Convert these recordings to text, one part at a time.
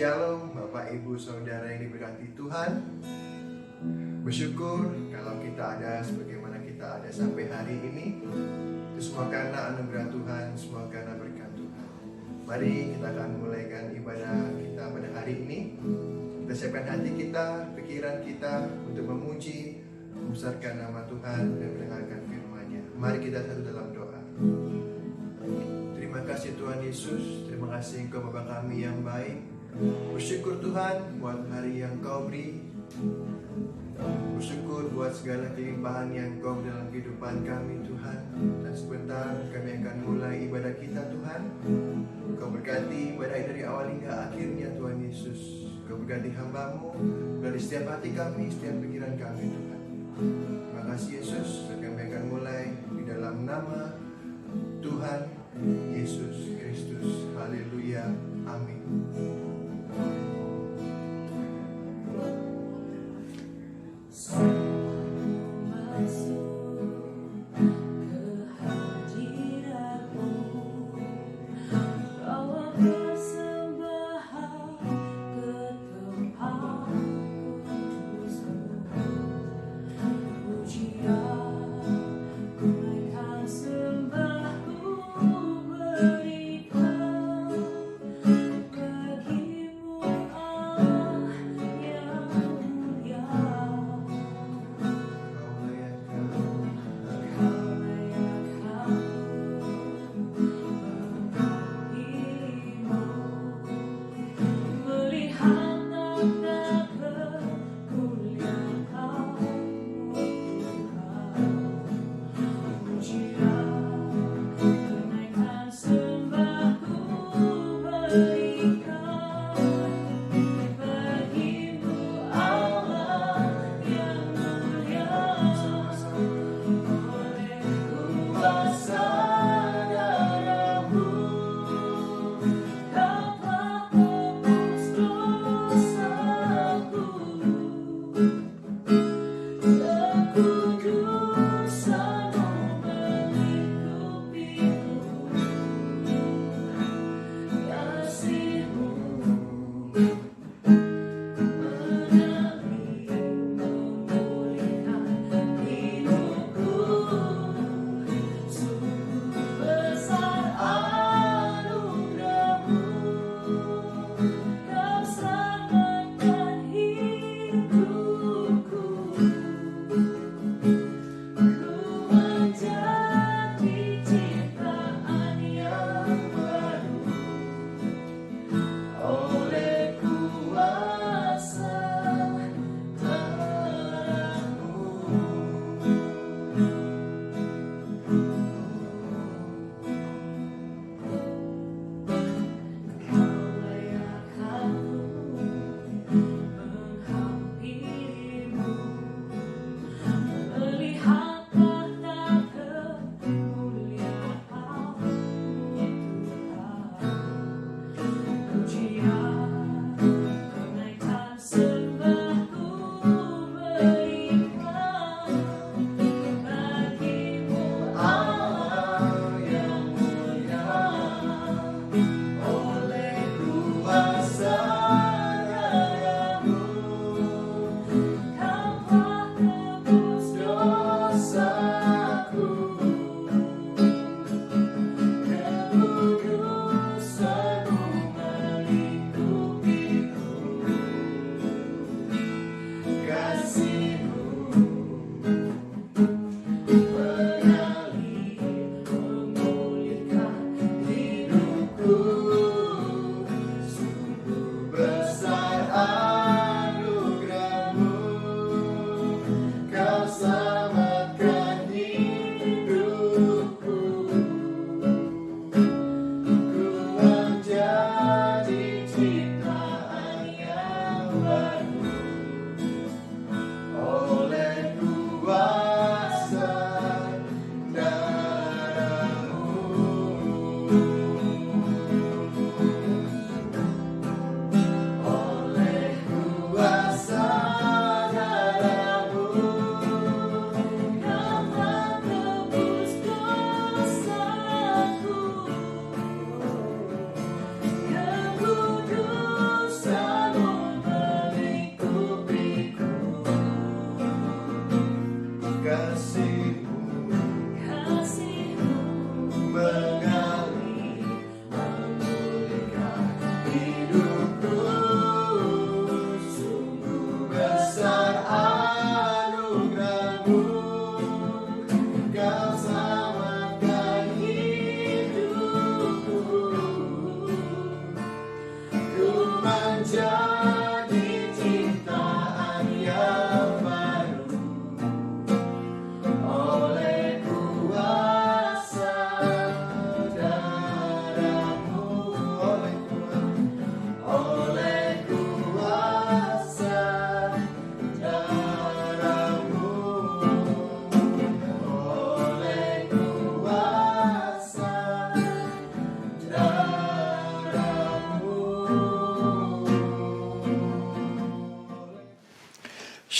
Shalom Bapak Ibu Saudara yang diberkati Tuhan. Bersyukur kalau kita ada sebagaimana kita ada sampai hari ini. Itu semua karena anugerah Tuhan, semua karena berkat Tuhan. Mari kita akan mulaikan ibadah kita pada hari ini. Kita siapkan hati kita, pikiran kita untuk memuji, membesarkan nama Tuhan dan mendengarkan firman-Nya. Mari kita satu dalam doa. Terima kasih Tuhan Yesus, terima kasih Engkau Bapa kami yang baik. Bersyukur Tuhan buat hari yang Kau beri. Bersyukur buat segala kelimpahan yang Kau beri dalam kehidupan kami Tuhan. Dan sebentar kami akan mulai ibadah kita Tuhan. Kau berkati ibadah dari awal hingga akhirnya Tuhan Yesus. Kau berkati hamba-Mu dari setiap hati kami, setiap pikiran kami Tuhan. Terima kasih Yesus. Dan kami akan mulai di dalam nama Tuhan Yesus Kristus. Haleluya. Amin.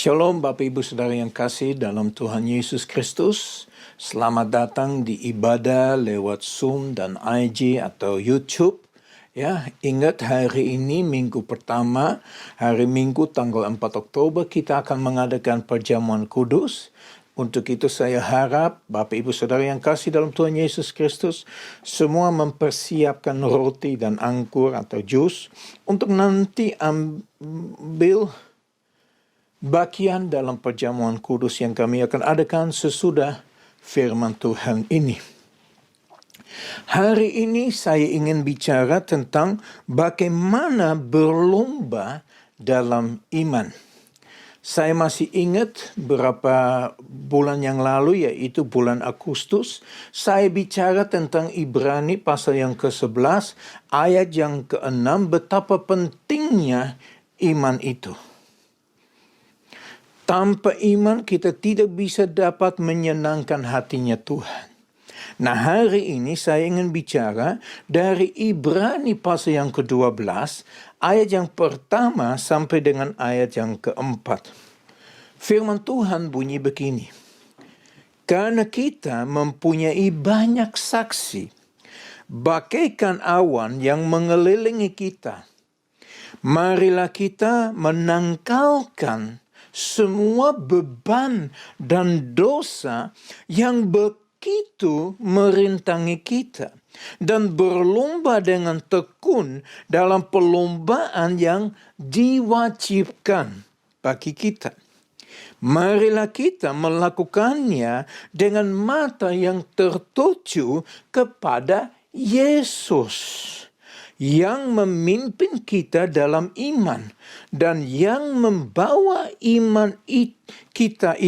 Shalom Bapak Ibu Saudara yang kasih dalam Tuhan Yesus Kristus. Selamat datang di ibadah lewat Zoom dan IG atau YouTube. Ya, ingat hari ini minggu pertama, hari Minggu tanggal 4 Oktober kita akan mengadakan perjamuan kudus. Untuk itu saya harap Bapak Ibu Saudara yang kasih dalam Tuhan Yesus Kristus semua mempersiapkan roti dan anggur atau jus untuk nanti ambil bagian dalam perjamuan kudus yang kami akan adakan sesudah firman Tuhan ini. Hari ini saya ingin bicara tentang bagaimana berlomba dalam iman. Saya masih ingat beberapa bulan yang lalu, yaitu bulan Agustus, saya bicara tentang Ibrani pasal yang ke-11, ayat yang ke-6, betapa pentingnya iman itu. Tanpa iman kita tidak bisa dapat menyenangkan hatinya Tuhan. Nah, hari ini saya ingin bicara dari Ibrani pasal yang ke-12, ayat yang pertama sampai dengan ayat yang ke-4. Firman Tuhan bunyi begini. Karena kita mempunyai banyak saksi, bagaikan awan yang mengelilingi kita. Marilah kita menangkalkan semua beban dan dosa yang begitu merintangi kita, dan berlomba dengan tekun dalam perlombaan yang diwajibkan bagi kita. Marilah kita melakukannya dengan mata yang tertuju kepada Yesus, yang memimpin kita dalam iman dan yang membawa iman kita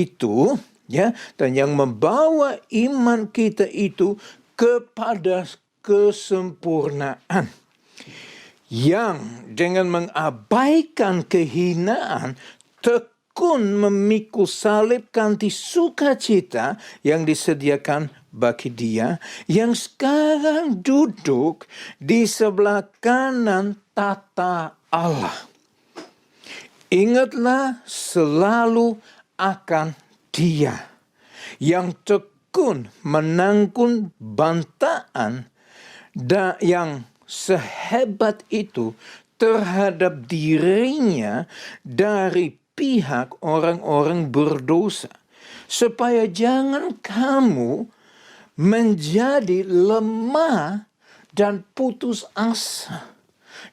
itu, kepada kesempurnaan, yang dengan mengabaikan kehinaan tekun memikul salib kanti sukacita yang disediakan bagi Dia yang sekarang duduk di sebelah kanan tata Allah. Ingatlah selalu akan Dia yang tekun menanggung bantahan yang sehebat itu terhadap dirinya dari pihak orang-orang berdosa, supaya jangan kamu menjadi lemah dan putus asa.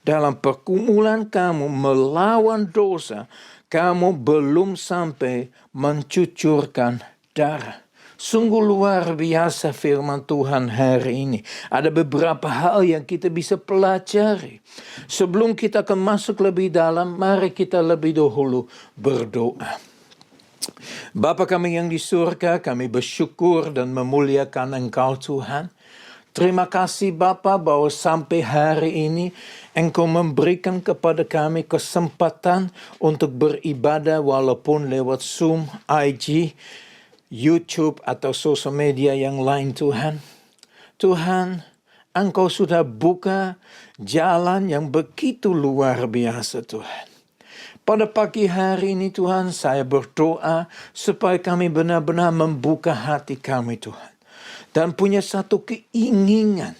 Dalam pergumulan kamu melawan dosa, kamu belum sampai mencucurkan darah. Sungguh luar biasa firman Tuhan hari ini. Ada beberapa hal yang kita bisa pelajari. Sebelum kita akan masuk lebih dalam, mari kita lebih dahulu berdoa. Bapa kami yang di surga, kami bersyukur dan memuliakan Engkau Tuhan. Terima kasih Bapa bahwa sampai hari ini Engkau memberikan kepada kami kesempatan untuk beribadah walaupun lewat Zoom, IG, YouTube atau sosial media yang lain Tuhan. Tuhan, Engkau sudah buka jalan yang begitu luar biasa Tuhan. Pada pagi hari ini Tuhan, saya berdoa supaya kami benar-benar membuka hati kami Tuhan. Dan punya satu keinginan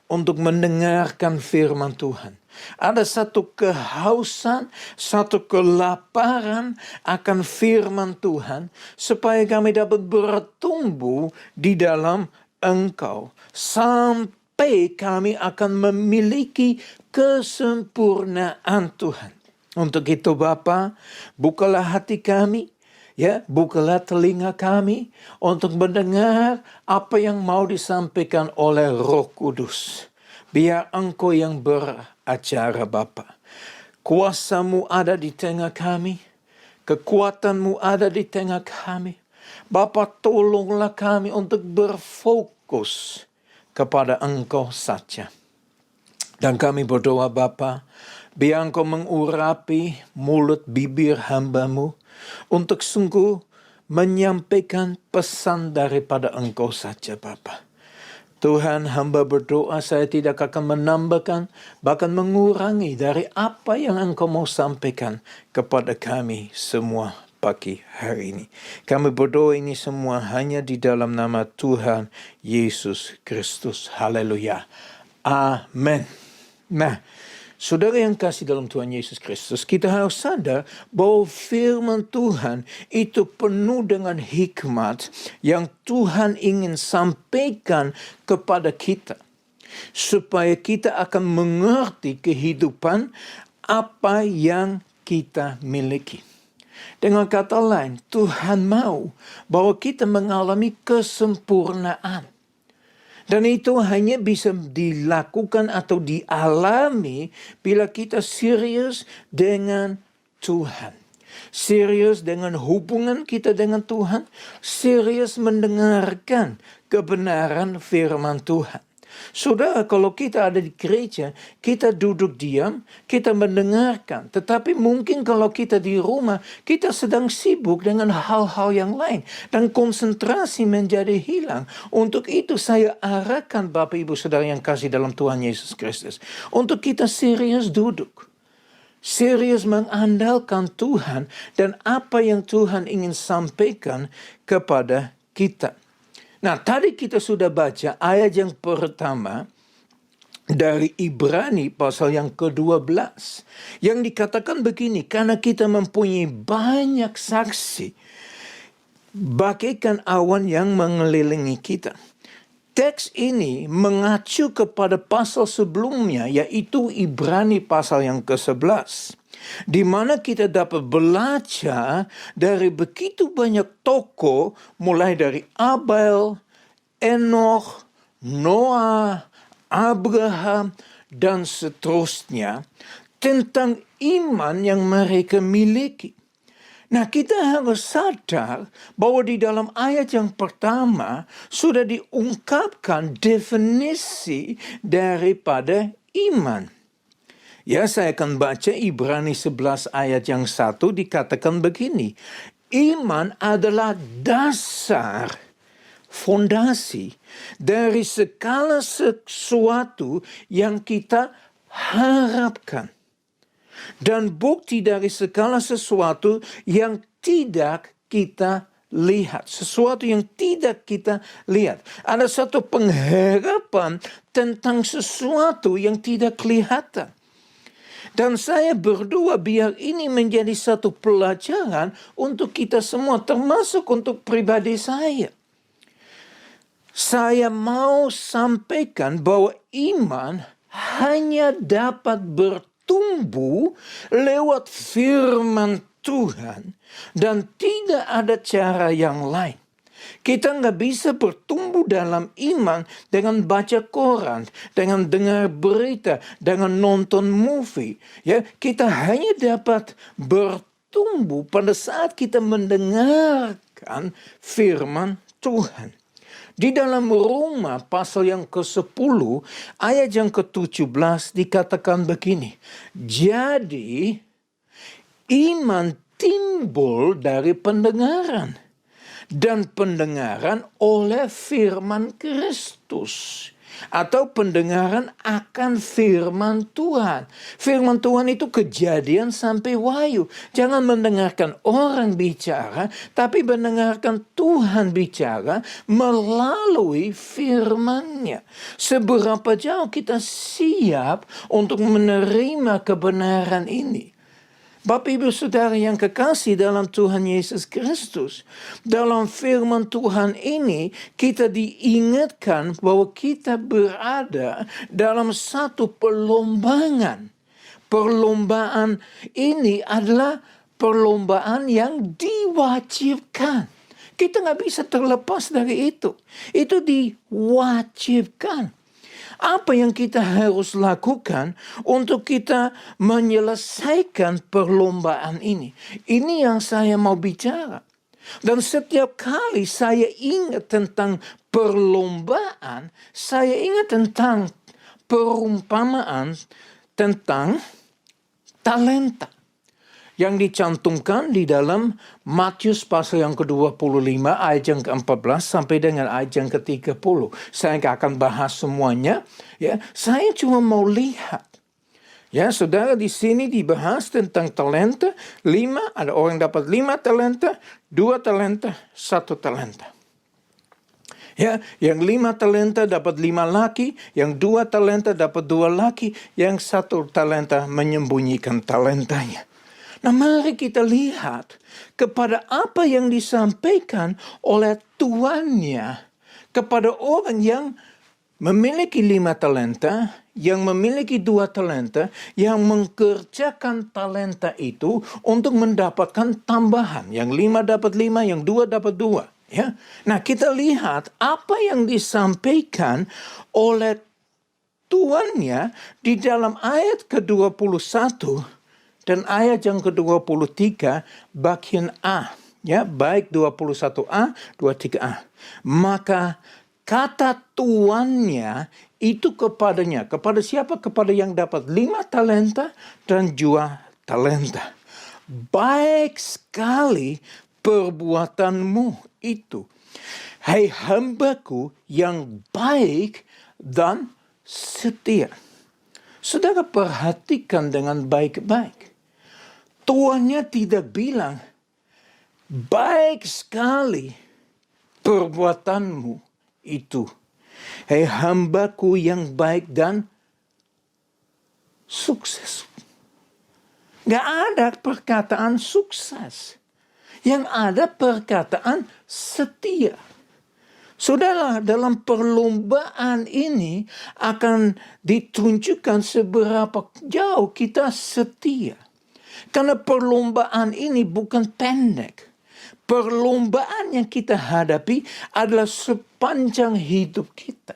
untuk mendengarkan firman Tuhan. Ada satu kehausan, satu kelaparan akan firman Tuhan. Supaya kami dapat bertumbuh di dalam Engkau. Sampai kami akan memiliki kesempurnaan Tuhan. Untuk itu Bapa, bukalah hati kami, bukalah telinga kami untuk mendengar apa yang mau disampaikan oleh Roh Kudus. Biar Engkau yang beracara Bapa. Kuasa-Mu ada di tengah kami, kekuatan-Mu ada di tengah kami. Bapa, tolonglah kami untuk berfokus kepada Engkau saja. Dan kami berdoa Bapa, biar Engkau mengurapi mulut bibir hamba-Mu untuk sungguh menyampaikan pesan daripada Engkau saja Bapa. Tuhan, hamba berdoa saya tidak akan menambahkan, bahkan mengurangi dari apa yang Engkau mau sampaikan kepada kami semua pagi hari ini. Kami berdoa ini semua hanya di dalam nama Tuhan Yesus Kristus. Haleluya. Amin. Nah, saudara yang kasih dalam Tuhan Yesus Kristus, kita harus sadar bahwa firman Tuhan itu penuh dengan hikmat yang Tuhan ingin sampaikan kepada kita. Supaya kita akan mengerti kehidupan apa yang kita miliki. Dengan kata lain, Tuhan mau bahwa kita mengalami kesempurnaan. Dan itu hanya bisa dilakukan atau dialami bila kita serius dengan Tuhan. Serius dengan hubungan kita dengan Tuhan. Serius mendengarkan kebenaran firman Tuhan. Saudara, kalau kita ada di gereja, kita duduk diam, kita mendengarkan. Tetapi mungkin kalau kita di rumah, kita sedang sibuk dengan hal-hal yang lain. Dan konsentrasi menjadi hilang. Untuk itu saya arahkan Bapak Ibu Saudara yang kasih dalam Tuhan Yesus Kristus. Untuk kita serius duduk. Serius mengandalkan Tuhan dan apa yang Tuhan ingin sampaikan kepada kita. Nah, tadi kita sudah baca ayat yang pertama dari Ibrani pasal yang ke-12. Yang dikatakan begini, karena kita mempunyai banyak saksi, bagaikan awan yang mengelilingi kita. Teks ini mengacu kepada pasal sebelumnya, yaitu Ibrani pasal yang ke-11. Di mana kita dapat belajar dari begitu banyak tokoh, mulai dari Abel, Enoch, Noah, Abraham, dan seterusnya, tentang iman yang mereka miliki. Nah, kita harus sadar bahwa di dalam ayat yang pertama sudah diungkapkan definisi daripada iman. Ya, saya akan baca Ibrani 11 ayat yang 1 dikatakan begini. Iman adalah dasar, fondasi dari segala sesuatu yang kita harapkan. Dan bukti dari segala sesuatu yang tidak kita lihat. Sesuatu yang tidak kita lihat. Ada satu pengharapan tentang sesuatu yang tidak kelihatan. Dan saya berdoa biar ini menjadi satu pelajaran untuk kita semua, termasuk untuk pribadi saya. Saya mau sampaikan bahwa iman hanya dapat bertumbuh lewat firman Tuhan dan tidak ada cara yang lain. Kita nggak bisa bertumbuh dalam iman dengan baca koran, dengan dengar berita, dengan nonton movie. Ya, kita hanya dapat bertumbuh pada saat kita mendengarkan firman Tuhan. Di dalam Roma pasal yang ke-10 ayat yang ke-17 dikatakan begini. Jadi iman timbul dari pendengaran. Dan pendengaran oleh firman Kristus. Atau pendengaran akan firman Tuhan. Firman Tuhan itu Kejadian sampai Wahyu. Jangan mendengarkan orang bicara, tapi mendengarkan Tuhan bicara melalui firman-Nya. Seberapa jauh kita siap untuk menerima kebenaran ini? Bapak Ibu Saudara yang kekasih dalam Tuhan Yesus Kristus. Dalam firman Tuhan ini kita diingatkan bahwa kita berada dalam satu perlombaan. Perlombaan ini adalah perlombaan yang diwajibkan. Kita nggak bisa terlepas dari itu. Itu diwajibkan. Apa yang kita harus lakukan untuk kita menyelesaikan perlombaan ini? Ini yang saya mau bicara. Dan setiap kali saya ingat tentang perlombaan, saya ingat tentang perumpamaan tentang talenta. Yang dicantumkan di dalam Matius pasal yang ke-25 ayat yang ke-14 sampai dengan ayat yang ke-30. Saya nggak akan bahas semuanya. Ya, saya cuma mau lihat Ya, saudara, di sini dibahas tentang talenta. 5, ada orang dapat 5 talenta, 2 talenta, 1 talenta. Ya, yang 5 talenta dapat 5 laki, yang 2 talenta dapat 2 laki, yang 1 talenta menyembunyikan talentanya. Nah, mari kita lihat kepada apa yang disampaikan oleh tuannya kepada orang yang memiliki 5 talenta, yang memiliki 2 talenta, yang mengerjakan talenta itu untuk mendapatkan tambahan. Yang 5 dapat 5, yang 2 dapat 2. Ya. Nah, kita lihat apa yang disampaikan oleh tuannya di dalam ayat ke-21 dan ayat yang ke-23 bagian A. Ya, baik 21A, 23A. Maka kata tuannya itu kepadanya. Kepada siapa? Kepada yang dapat 5 talenta dan 2 talenta. Baik sekali perbuatanmu itu. Hai hambaku yang baik dan setia. Saudara perhatikan dengan baik-baik. Tuannya tidak bilang, baik sekali perbuatanmu itu. Hai hambaku yang baik dan sukses. Gak ada perkataan sukses. Yang ada perkataan setia. Saudara, dalam perlombaan ini akan ditunjukkan seberapa jauh kita setia. Karena perlombaan ini bukan pendek. Perlombaan yang kita hadapi adalah sepanjang hidup kita.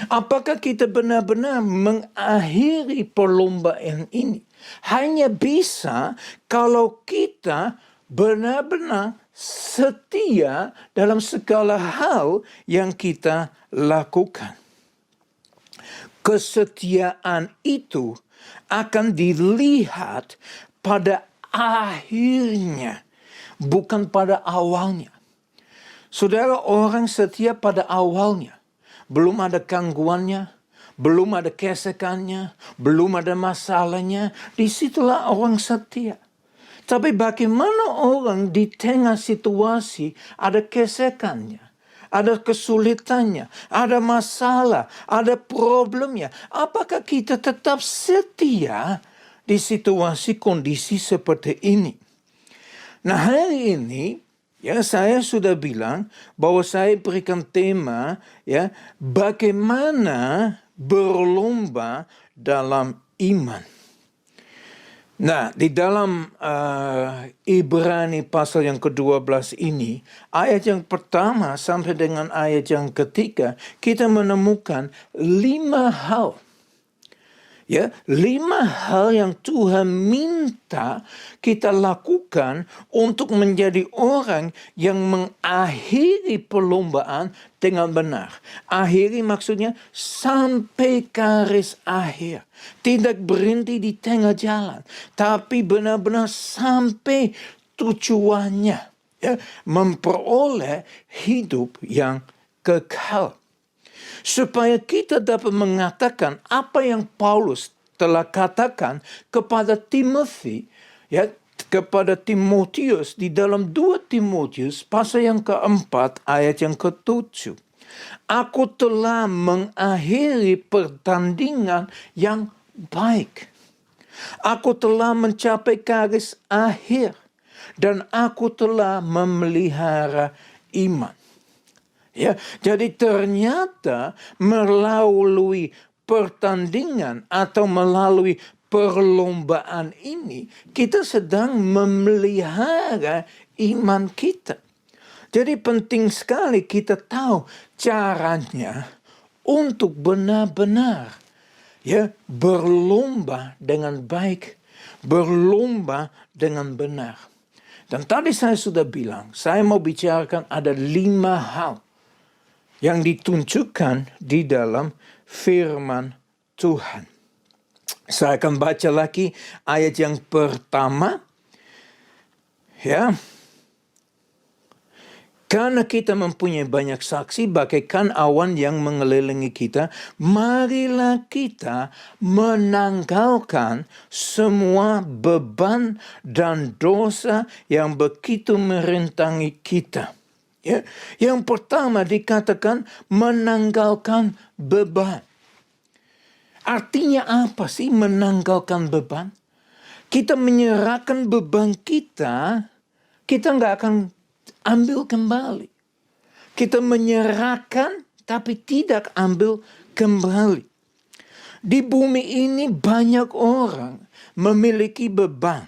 Apakah kita benar-benar mengakhiri perlombaan ini? Hanya bisa kalau kita benar-benar setia dalam segala hal yang kita lakukan. Kesetiaan itu akan dilihat pada akhirnya, bukan pada awalnya. Saudara, orang setia pada awalnya. Belum ada gangguannya, belum ada gesekannya, belum ada masalahnya. Disitulah orang setia. Tapi bagaimana orang di tengah situasi ada gesekannya, ada kesulitannya, ada masalah, ada problemnya. Apakah kita tetap setia di situasi kondisi seperti ini? Nah, hari ini ya saya sudah bilang bahwa saya berikan tema ya bagaimana berlomba dalam iman. Nah, di dalam Ibrani pasal yang ke-12 ini, ayat yang pertama sampai dengan ayat yang ketiga, kita menemukan 5 hal. Ya, 5 hal yang Tuhan minta kita lakukan untuk menjadi orang yang mengakhiri perlombaan dengan benar. Akhiri maksudnya sampai garis akhir. Tidak berhenti di tengah jalan, tapi benar-benar sampai tujuannya. Ya, memperoleh hidup yang kekal. Supaya kita dapat mengatakan apa yang Paulus telah katakan kepada Timothy, ya, kepada Timotius di dalam 2 Timotius pasal yang ke-4 ayat yang ke-7. Aku telah mengakhiri pertandingan yang baik. Aku telah mencapai garis akhir dan aku telah memelihara iman. Ya, jadi ternyata melalui pertandingan atau melalui perlombaan ini kita sedang memelihara iman kita. Jadi penting sekali kita tahu caranya untuk benar-benar ya berlomba dengan baik, berlomba dengan benar. Dan tadi saya sudah bilang, saya mau bicarakan ada 5 hal yang ditunjukkan di dalam firman Tuhan. Saya akan baca lagi ayat yang pertama. Ya. Karena kita mempunyai banyak saksi bagaikan awan yang mengelilingi kita, marilah kita menanggalkan semua beban dan dosa yang begitu merintangi kita. Ya, yang pertama dikatakan menanggalkan beban. Artinya apa sih menanggalkan beban? Kita menyerahkan beban kita nggak akan ambil kembali. Kita menyerahkan tapi tidak ambil kembali. Di bumi ini banyak orang memiliki beban.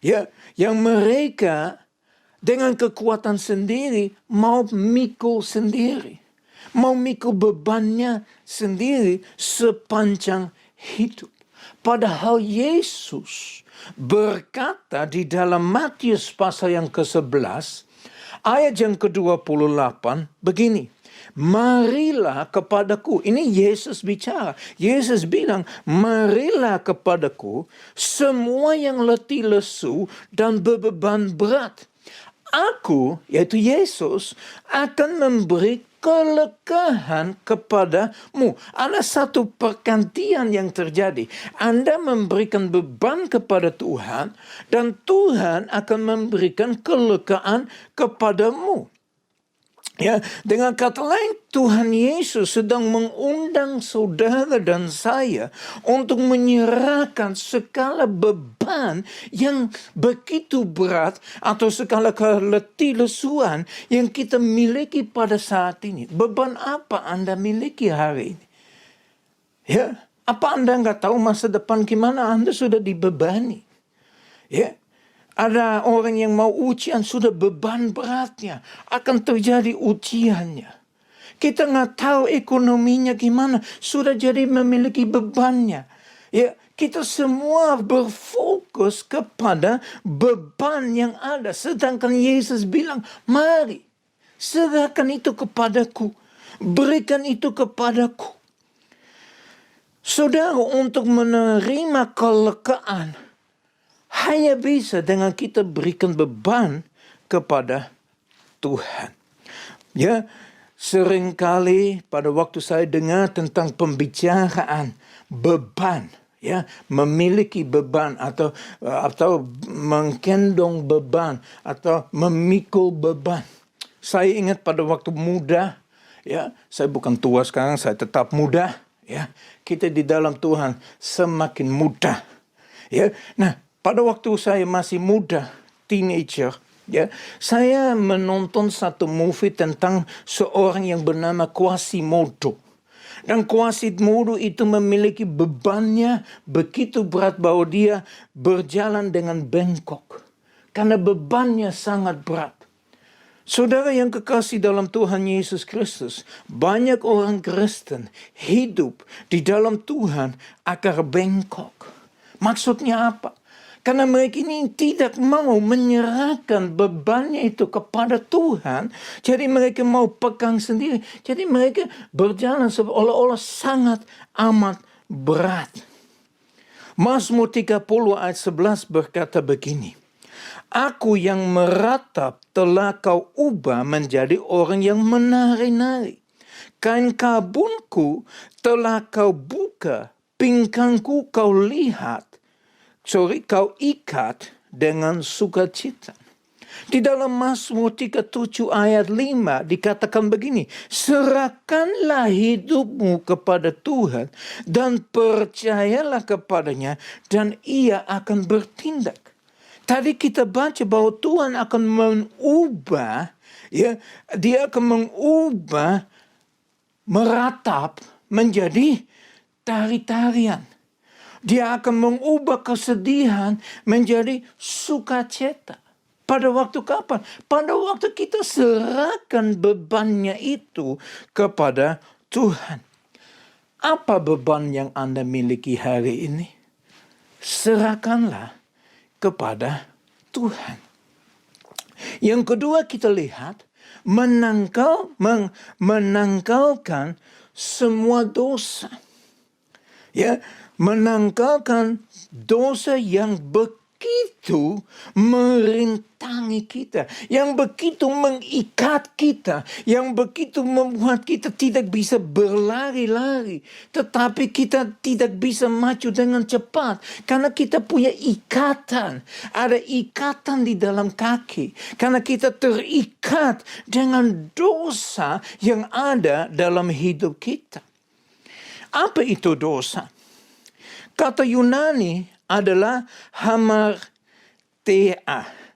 Ya, yang mereka dengan kekuatan sendiri mau mikul sendiri. Mau mikul bebannya sendiri sepanjang hidup. Padahal Yesus berkata di dalam Matius pasal yang ke-11, ayat yang ke-28 begini. Marilah kepadaku. Ini Yesus bicara. Yesus bilang, marilah kepadaku semua yang letih lesu dan beban berat. Aku, yaitu Yesus, akan memberi kelegahan kepadamu. Ada satu pergantian yang terjadi. Anda memberikan beban kepada Tuhan, dan Tuhan akan memberikan kelegaan kepadamu. Ya, dengan kata lain, Tuhan Yesus sedang mengundang saudara dan saya untuk menyerahkan segala beban yang begitu berat atau segala keletih lesuan yang kita miliki pada saat ini. Beban apa Anda miliki hari ini? Ya, apa Anda nggak tahu masa depan gimana? Anda sudah dibebani. Ya. Ada orang yang mau ujian, sudah beban beratnya. Akan terjadi ujiannya. Kita nggak tahu ekonominya gimana. Sudah jadi memiliki bebannya. Ya, kita semua berfokus kepada beban yang ada. Sedangkan Yesus bilang, mari, serahkan itu kepadaku. Berikan itu kepadaku. Saudara, untuk menerima kelegaan, hanya bisa dengan kita berikan beban kepada Tuhan. Ya, seringkali pada waktu saya dengar tentang pembicaraan beban, ya, memiliki beban atau menggendong beban atau memikul beban. Saya ingat pada waktu muda, ya, saya bukan tua sekarang, saya tetap muda, ya. Kita di dalam Tuhan semakin muda. Ya. Nah, pada waktu saya masih muda, teenager, ya, saya menonton satu movie tentang seorang yang bernama Quasimodo. Dan Quasimodo itu memiliki bebannya begitu berat bahwa dia berjalan dengan bengkok. Karena bebannya sangat berat. Saudara yang kekasih dalam Tuhan Yesus Kristus, banyak orang Kristen hidup di dalam Tuhan akar bengkok. Maksudnya apa? Karena mereka ini tidak mau menyerahkan bebannya itu kepada Tuhan. Jadi mereka mau pegang sendiri. Jadi mereka berjalan seolah-olah sangat amat berat. Mazmur 30 ayat 11 berkata begini. Aku yang meratap telah kau ubah menjadi orang yang menari-nari. Kain kabunku telah kau buka, pingkangku kau lihat. Kau ikat dengan sukacita. Di dalam Mazmur 37 ayat 5 dikatakan begini. Serahkanlah hidupmu kepada Tuhan dan percayalah kepadanya dan ia akan bertindak. Tadi kita baca bahwa Tuhan akan mengubah, ya, dia akan mengubah meratap menjadi tari-tarian. Dia akan mengubah kesedihan menjadi sukacita. Pada waktu kapan? Pada waktu kita serahkan bebannya itu kepada Tuhan. Apa beban yang Anda miliki hari ini? Serahkanlah kepada Tuhan. Yang kedua kita lihat, menanggalkan semua dosa. Ya, menanggalkan dosa yang begitu merintangi kita, yang begitu mengikat kita, yang begitu membuat kita tidak bisa berlari-lari, tetapi kita tidak bisa maju dengan cepat karena kita punya ikatan. Ada ikatan di dalam kaki karena kita terikat dengan dosa yang ada dalam hidup kita. Apa itu dosa? Kata Yunani adalah hamartia.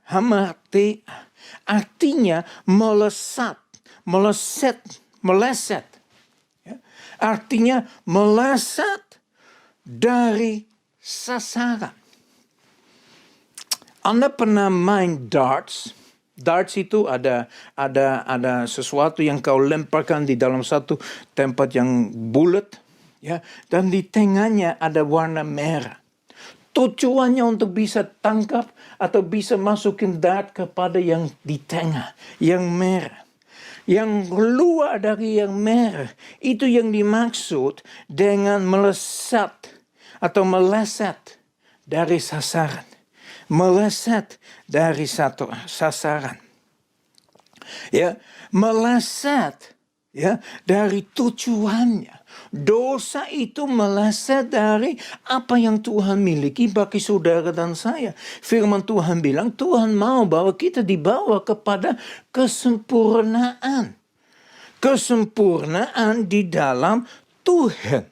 Hamartia artinya meleset. Ya. Artinya meleset dari sasaran. Anda pernah main darts? Darts itu ada sesuatu yang kau lemparkan di dalam satu tempat yang bulat, ya, dan di tengahnya ada warna merah. Tujuannya untuk bisa tangkap atau bisa masukin dart kepada yang di tengah, yang merah. Yang keluar dari yang merah, itu yang dimaksud dengan meleset atau meleset dari sasaran. Meleset dari satu sasaran. Ya, meleset ya dari tujuannya. Dosa itu meleset dari apa yang Tuhan miliki bagi saudara dan saya. Firman Tuhan bilang Tuhan mau bahwa kita dibawa kepada kesempurnaan. Kesempurnaan di dalam Tuhan.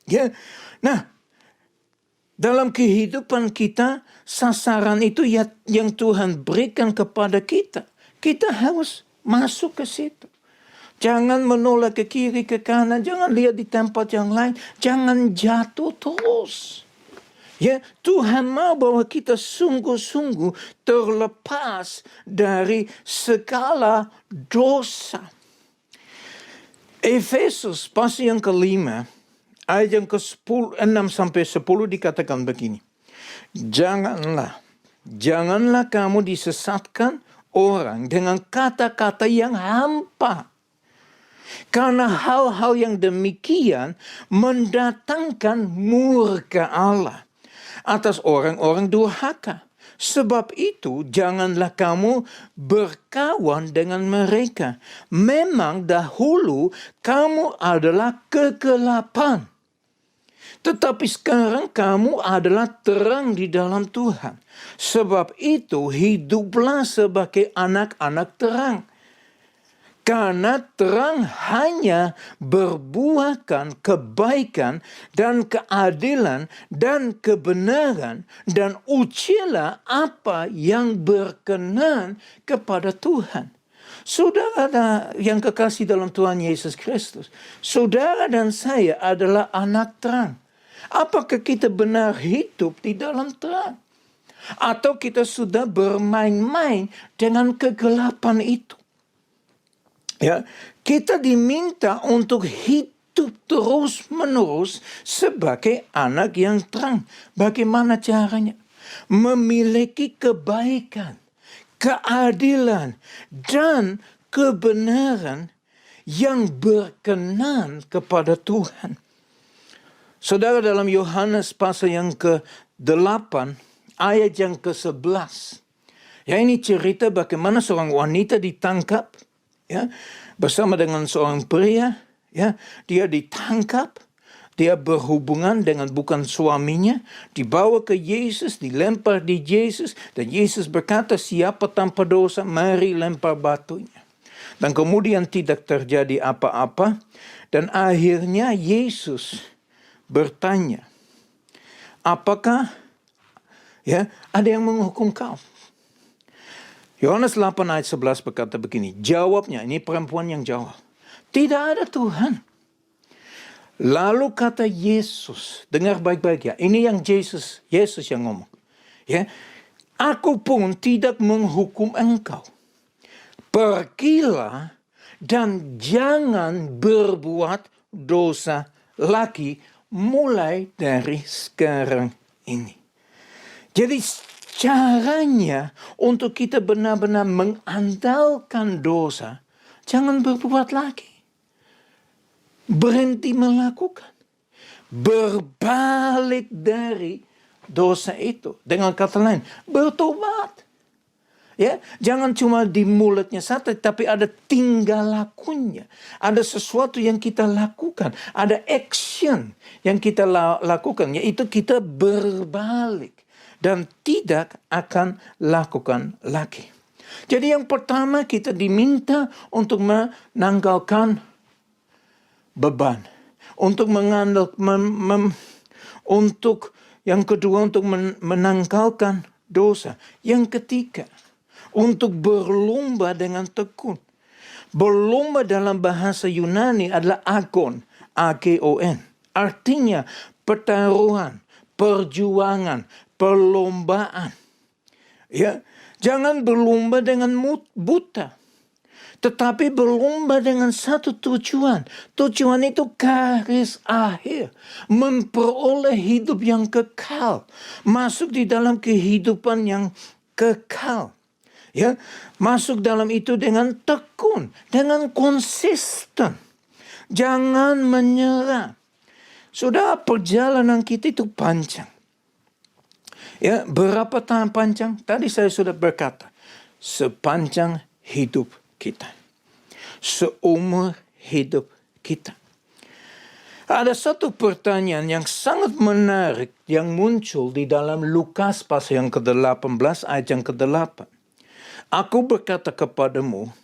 Ya. Nah, dalam kehidupan kita, sasaran itu yang Tuhan berikan kepada kita. Kita harus masuk ke situ. Jangan menoleh ke kiri, ke kanan. Jangan lihat di tempat yang lain. Jangan jatuh terus. Ya, Tuhan mau bahwa kita sungguh-sungguh terlepas dari segala dosa. Efesus pasal yang kelima, ayat yang ke-6 sampai 10 dikatakan begini. Janganlah kamu disesatkan orang dengan kata-kata yang hampa. Karena hal-hal yang demikian mendatangkan murka Allah atas orang-orang durhaka. Sebab itu janganlah kamu berkawan dengan mereka. Memang dahulu kamu adalah kegelapan. Tetapi sekarang kamu adalah terang di dalam Tuhan. Sebab itu hiduplah sebagai anak-anak terang. Karena terang hanya berbuahkan kebaikan dan keadilan dan kebenaran, dan ujilah apa yang berkenan kepada Tuhan. Saudara yang kekasih dalam Tuhan Yesus Kristus, saudara dan saya adalah anak terang. Apakah kita benar hidup di dalam terang? Atau kita sudah bermain-main dengan kegelapan itu? Ya, kita diminta untuk hidup terus-menerus sebagai anak yang terang. Bagaimana caranya? Memiliki kebaikan, keadilan, dan kebenaran yang berkenan kepada Tuhan. Saudara, dalam Yohanes pasal yang ke-8, ayat yang ke-11. Ya, ini cerita bagaimana seorang wanita ditangkap, ya, bersama dengan seorang pria, ya, dia ditangkap, dia berhubungan dengan bukan suaminya, dibawa ke Yesus, dilempar di Yesus, dan Yesus berkata, siapa tanpa dosa, mari lempar batunya. Dan kemudian tidak terjadi apa-apa, dan akhirnya Yesus bertanya, apakah ya ada yang menghukum kau? Yohanes 8 ayat 11 berkata begini, jawabnya, ini perempuan yang jawab, tidak ada Tuhan. Lalu kata Yesus, dengar baik-baik ya, ini yang Yesus yang ngomong. Ya, aku pun tidak menghukum engkau. Pergilah dan jangan berbuat dosa lagi mulai dari sekarang ini. Jadi caranya untuk kita benar-benar mengandalkan dosa, jangan berbuat lagi. Berhenti melakukan. Berbalik dari dosa itu. Dengan kata lain, bertobat. Ya, jangan cuma di mulutnya saja, tapi ada tingkah lakunya. Ada sesuatu yang kita lakukan, ada action yang kita lakukan, yaitu kita berbalik dan tidak akan lakukan lagi. Jadi yang pertama kita diminta untuk menanggalkan beban, untuk untuk yang kedua untuk menanggalkan dosa. Yang ketiga, untuk berlomba dengan tekun. Berlomba dalam bahasa Yunani adalah agon, A-G-O-N. Artinya pertaruhan, perjuangan, perlombaan. Ya, jangan berlomba dengan buta. Tetapi berlomba dengan satu tujuan. Tujuan itu garis akhir. Memperoleh hidup yang kekal. Masuk di dalam kehidupan yang kekal. Ya, masuk dalam itu dengan tekun, dengan konsisten. Jangan menyerah. Sudah perjalanan kita itu panjang. Ya, berapa tahun panjang? Tadi saya sudah berkata, sepanjang hidup kita. Seumur hidup kita. Ada satu pertanyaan yang sangat menarik yang muncul di dalam Lukas pasal yang ke-18 ayat yang ke-8. Aku berkata kepadamu,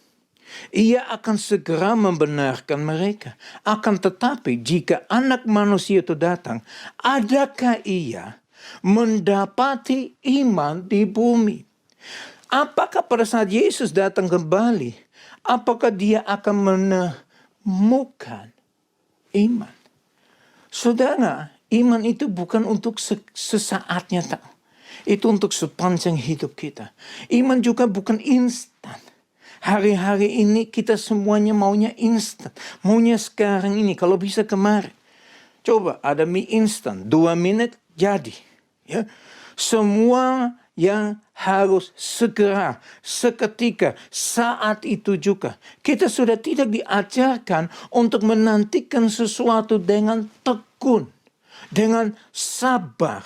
ia akan segera membenarkan mereka. Akan tetapi jika anak manusia itu datang, adakah ia mendapati iman di bumi? Apakah pada saat Yesus datang kembali, apakah dia akan menemukan iman? Saudara, iman itu bukan untuk sesaatnya tahu. Itu untuk sepanjang hidup kita. Iman juga bukan instan. Hari-hari ini kita semuanya maunya instan. Maunya sekarang ini, kalau bisa kemarin. Coba ada mie instan, 2 menit jadi. Ya. Semua yang harus segera, seketika, saat itu juga. Kita sudah tidak diajarkan untuk menantikan sesuatu dengan tekun. Dengan sabar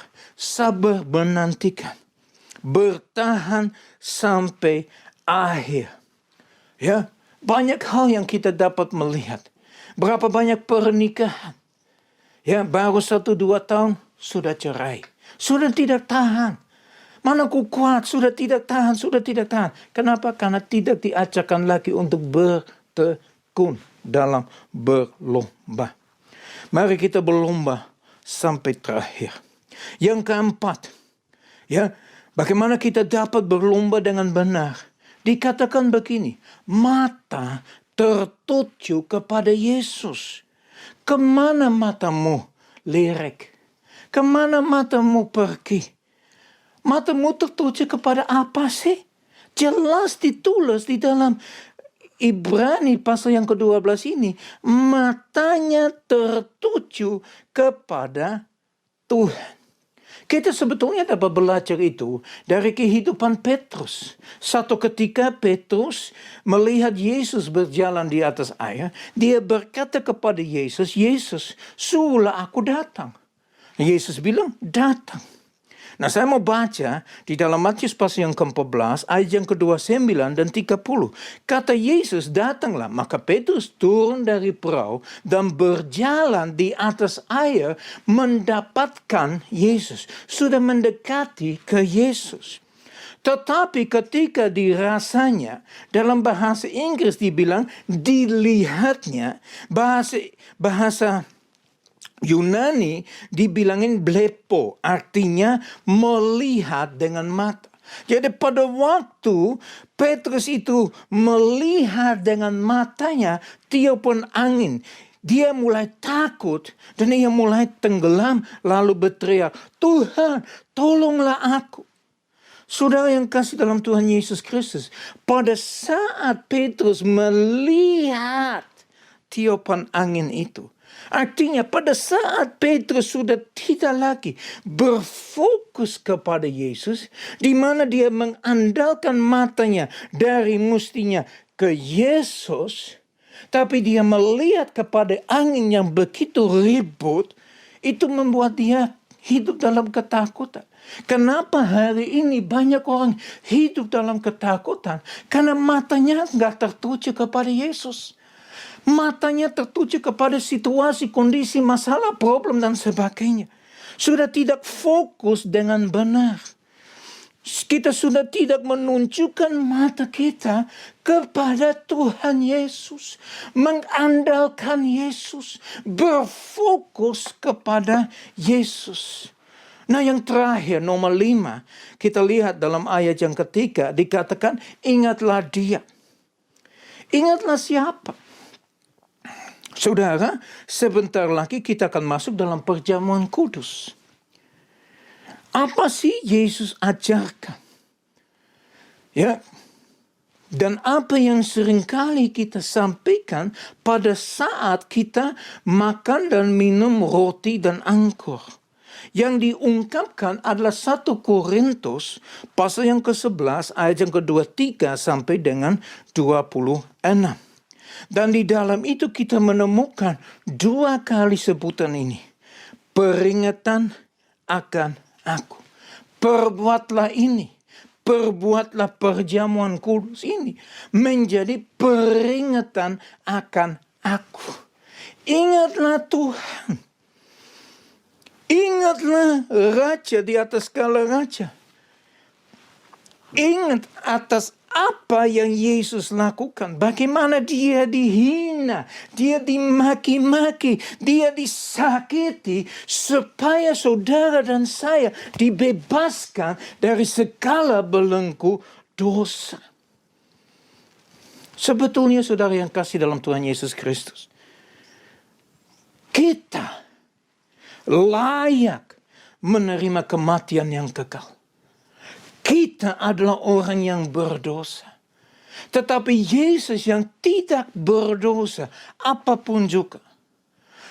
menantikan. Bertahan sampai akhir. Ya, banyak hal yang kita dapat melihat. Berapa banyak pernikahan. Ya, baru 1-2 tahun sudah cerai. Sudah tidak tahan. Mana ku kuat, sudah tidak tahan. Kenapa? Karena tidak diajarkan lagi untuk bertekun dalam berlomba. Mari kita berlomba sampai terakhir. Yang keempat, ya, bagaimana kita dapat berlomba dengan benar? Dikatakan begini, mata tertuju kepada Yesus. Kemana matamu lirik? Kemana matamu pergi? Matamu tertuju kepada apa sih? Jelas ditulis di dalam Ibrani pasal yang ke-12 ini, matanya tertuju kepada Tuhan. Kita sebetulnya dapat belajar itu dari kehidupan Petrus. Satu ketika Petrus melihat Yesus berjalan di atas air, dia berkata kepada Yesus, Yesus, suruhlah aku datang. Yesus bilang, datang. Nah, saya mau baca di dalam Matius pasal yang ke-14, ayat yang ke-29 dan 30. Kata Yesus, datanglah. Maka Petrus turun dari perahu dan berjalan di atas air mendapatkan Yesus. Sudah mendekati ke Yesus. Tetapi ketika dirasanya, dalam bahasa Inggris dibilang dilihatnya, bahasa Yunani dibilangin blepo, artinya melihat dengan mata. Jadi pada waktu Petrus itu melihat dengan matanya tiupan angin, dia mulai takut dan ia mulai tenggelam lalu berteriak, Tuhan, tolonglah aku. Saudara yang kasih dalam Tuhan Yesus Kristus, pada saat Petrus melihat tiupan angin itu, artinya pada saat Petrus sudah tidak lagi berfokus kepada Yesus, di mana dia mengandalkan matanya dari mustinya ke Yesus, tapi dia melihat kepada angin yang begitu ribut, itu membuat dia hidup dalam ketakutan. Kenapa hari ini banyak orang hidup dalam ketakutan? Karena matanya nggak tertuju kepada Yesus. Matanya tertuju kepada situasi, kondisi, masalah, problem, dan sebagainya. Sudah tidak fokus dengan benar. Kita sudah tidak menunjukkan mata kita kepada Tuhan Yesus. Mengandalkan Yesus. Berfokus kepada Yesus. Nah, yang terakhir, nomor 5. Kita lihat dalam ayat yang ketiga. Dikatakan, ingatlah dia. Ingatlah siapa? Saudara, sebentar lagi kita akan masuk dalam perjamuan kudus. Apa sih Yesus ajarkan? Ya. Dan apa yang seringkali kita sampaikan pada saat kita makan dan minum roti dan anggur. Yang diungkapkan adalah 1 Korintus pasal yang ke-11 ayat yang ke-23 sampai dengan 26. Dan di dalam itu kita menemukan 2 kali sebutan ini. Peringatan akan aku. Perbuatlah ini. Perbuatlah perjamuan kudus ini menjadi peringatan akan aku. Ingatlah Tuhan. Ingatlah Raja di atas segala raja. Ingat atas apa yang Yesus lakukan. Bagaimana dia dihina. Dia dimaki-maki. Dia disakiti. Supaya saudara dan saya dibebaskan dari segala belenggu dosa. Sebetulnya saudara yang kasih dalam Tuhan Yesus Kristus. Kita layak menerima kematian yang kekal. Kita adalah orang yang berdosa. Tetapi Yesus yang tidak berdosa apapun juga.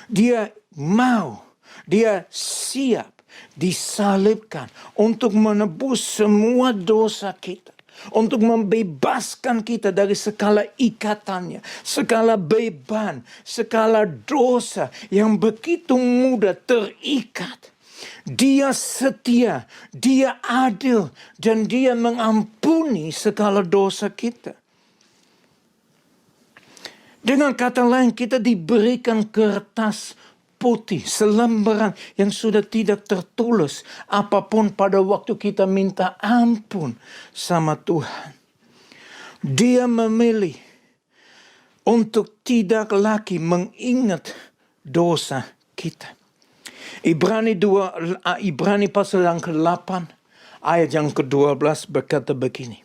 Dia mau, dia siap disalibkan untuk menebus semua dosa kita. Untuk membebaskan kita dari segala ikatannya, segala beban, segala dosa yang begitu mudah terikat. Dia setia, dia adil, dan dia mengampuni segala dosa kita. Dengan kata lain, kita diberikan kertas putih, selembaran yang sudah tidak tertulis apapun pada waktu kita minta ampun sama Tuhan. Dia memilih untuk tidak lagi mengingat dosa kita. Ibrani pasal yang ke-8 ayat yang ke-12 berkata begini.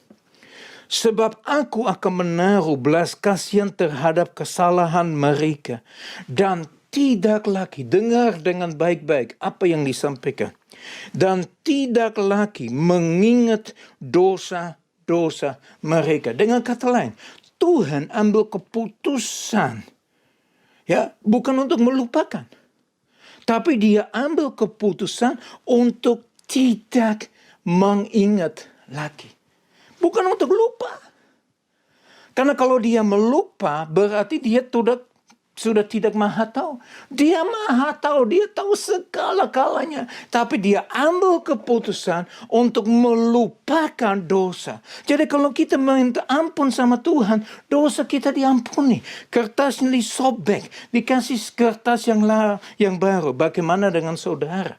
Sebab aku akan menaruh belas kasihan terhadap kesalahan mereka dan tidak lagi, dengar dengan baik-baik apa yang disampaikan. Dan tidak lagi mengingat dosa-dosa mereka. Dengan kata lain, Tuhan ambil keputusan. Ya, bukan untuk melupakan. Tapi dia ambil keputusan untuk tidak mengingat lagi. Bukan untuk lupa. Karena kalau dia melupa, berarti dia sudah tidak maha tahu. Dia maha tahu, dia tahu segala-galanya. Tapi dia ambil keputusan untuk melupakan dosa. Jadi kalau kita minta ampun sama Tuhan, dosa kita diampuni. Kertasnya disobek, dikasih kertas yang baru. Bagaimana dengan saudara?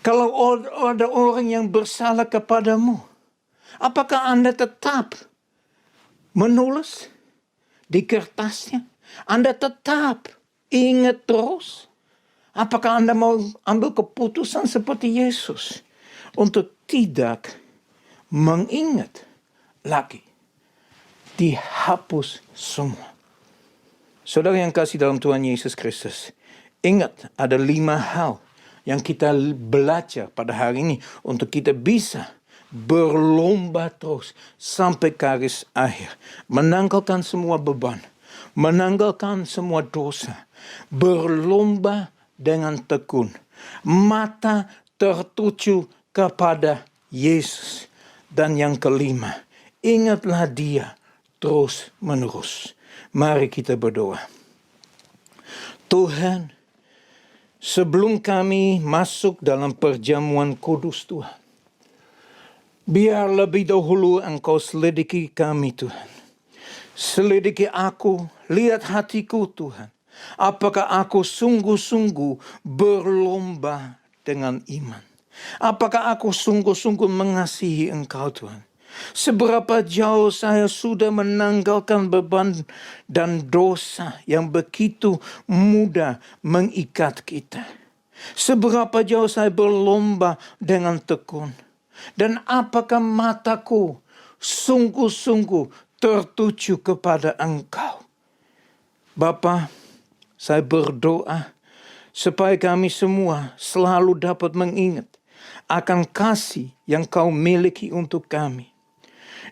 Kalau ada orang yang bersalah kepadamu, apakah Anda tetap menulis di kertasnya? Anda tetap ingat terus? Apakah Anda mau ambil keputusan seperti Yesus untuk tidak mengingat lagi? Dihapus semua. Saudara yang kasih dalam Tuhan Yesus Kristus, ingat ada 5 hal yang kita belajar pada hari ini untuk kita bisa berlomba terus sampai garis akhir. Menanggalkan semua beban. Menanggalkan semua dosa. Berlomba dengan tekun. Mata tertuju kepada Yesus. Dan yang kelima, ingatlah dia terus menerus. Mari kita berdoa. Tuhan, sebelum kami masuk dalam perjamuan kudus Tuhan, biar lebih dahulu Engkau selidiki kami Tuhan. Selidiki aku, lihat hatiku Tuhan. Apakah aku sungguh-sungguh berlomba dengan iman? Apakah aku sungguh-sungguh mengasihi Engkau Tuhan? Seberapa jauh saya sudah menanggalkan beban dan dosa yang begitu mudah mengikat kita. Seberapa jauh saya berlomba dengan tekun. Dan apakah mataku sungguh-sungguh tertuju kepada Engkau. Bapa, saya berdoa supaya kami semua selalu dapat mengingat akan kasih yang Kau miliki untuk kami.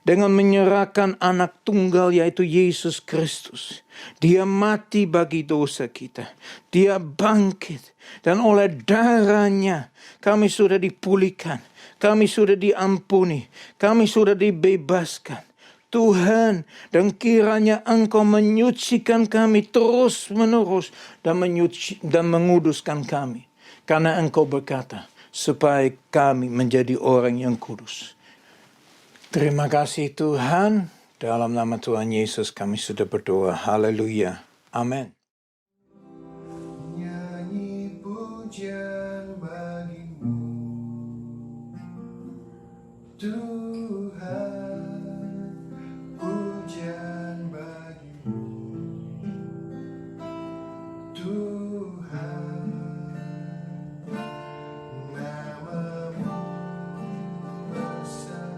Dengan menyerahkan anak tunggal yaitu Yesus Kristus. Dia mati bagi dosa kita. Dia bangkit. Dan oleh darahnya kami sudah dipulihkan. Kami sudah diampuni. Kami sudah dibebaskan. Tuhan, dan kiranya Engkau menyucikan kami terus menerus. Dan menguduskan kami. Karena Engkau berkata, supaya kami menjadi orang yang kudus. Terima kasih Tuhan, dalam nama Tuhan Yesus kami sudah berdoa. Haleluya. Amin. Nyanyi pujian bagimu, Tuhan, pujian bagimu, Tuhan, namamu besar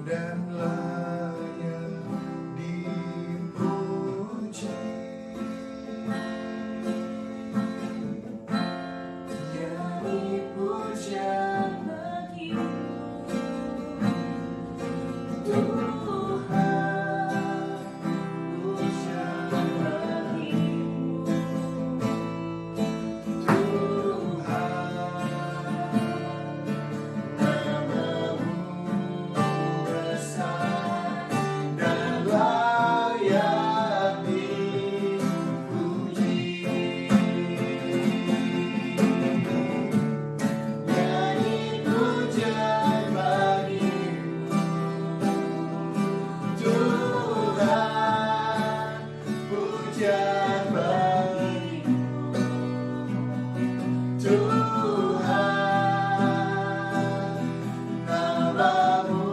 dan layak dipuji. Nyanyi pujian bagimu, Tuhan, pujian bagimu, Tuhan, namamu besar dan layak dipuji. Nyanyi pujian bagimu, Tuhan, pujian bagimu, Tuhan, namamu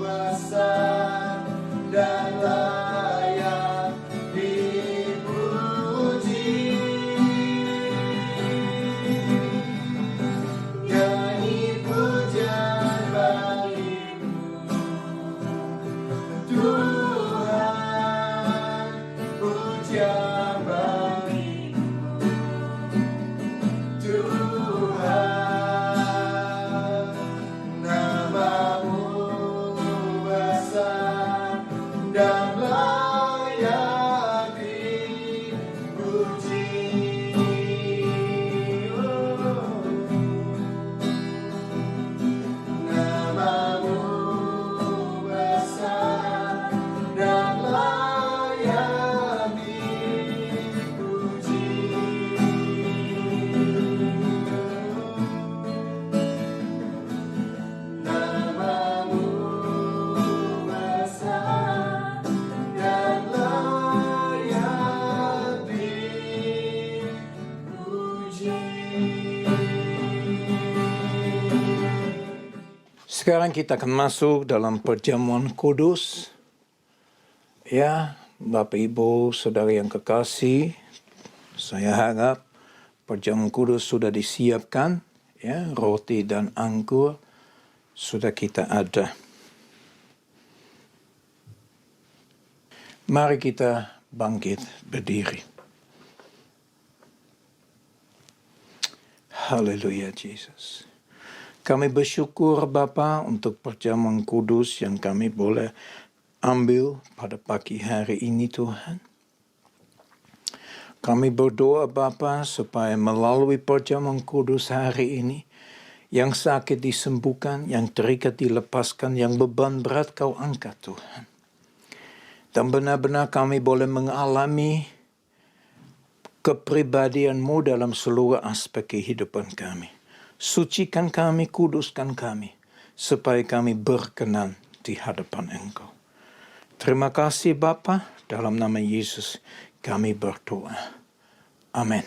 besar dan layak dipuji. Nyanyi pujian bagimu, Tuhan, pujian bagimu, Tuhan, namamu besar dan layak dipuji. Namamu besar dan layak dipuji. Namamu besar dan layak dipuji. Sekarang kita akan masuk dalam perjamuan kudus. Ya, Bapak Ibu, Saudara yang kekasih, saya harap perjamuan kudus sudah disiapkan. Ya, roti dan anggur sudah kita ada. Mari kita bangkit berdiri. Haleluya, Yesus. Kami bersyukur Bapa untuk perjamuan kudus yang kami boleh ambil pada pagi hari ini Tuhan. Kami berdoa Bapa supaya melalui perjamuan kudus hari ini, yang sakit disembuhkan, yang terikat dilepaskan, yang beban berat Kau angkat Tuhan. Dan benar-benar kami boleh mengalami kepribadian-Mu dalam seluruh aspek kehidupan kami. Sucikan kami, kuduskan kami, supaya kami berkenan di hadapan Engkau. Terima kasih Bapa, dalam nama Yesus kami berdoa. Amin.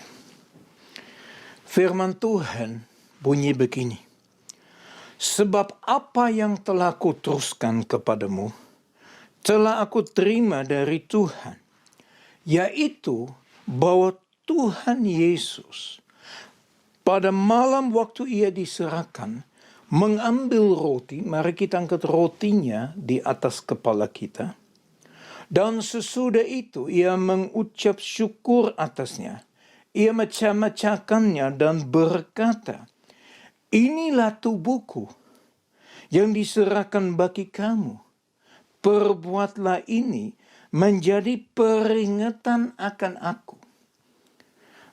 Firman Tuhan bunyi begini. Sebab apa yang telah kuteruskan kepadamu, telah aku terima dari Tuhan, yaitu bahwa Tuhan Yesus pada malam waktu ia diserahkan, mengambil roti, mari kita angkat rotinya di atas kepala kita. Dan sesudah itu ia mengucap syukur atasnya. Ia mecah-mecahkannya dan berkata, inilah tubuhku yang diserahkan bagi kamu. Perbuatlah ini menjadi peringatan akan aku.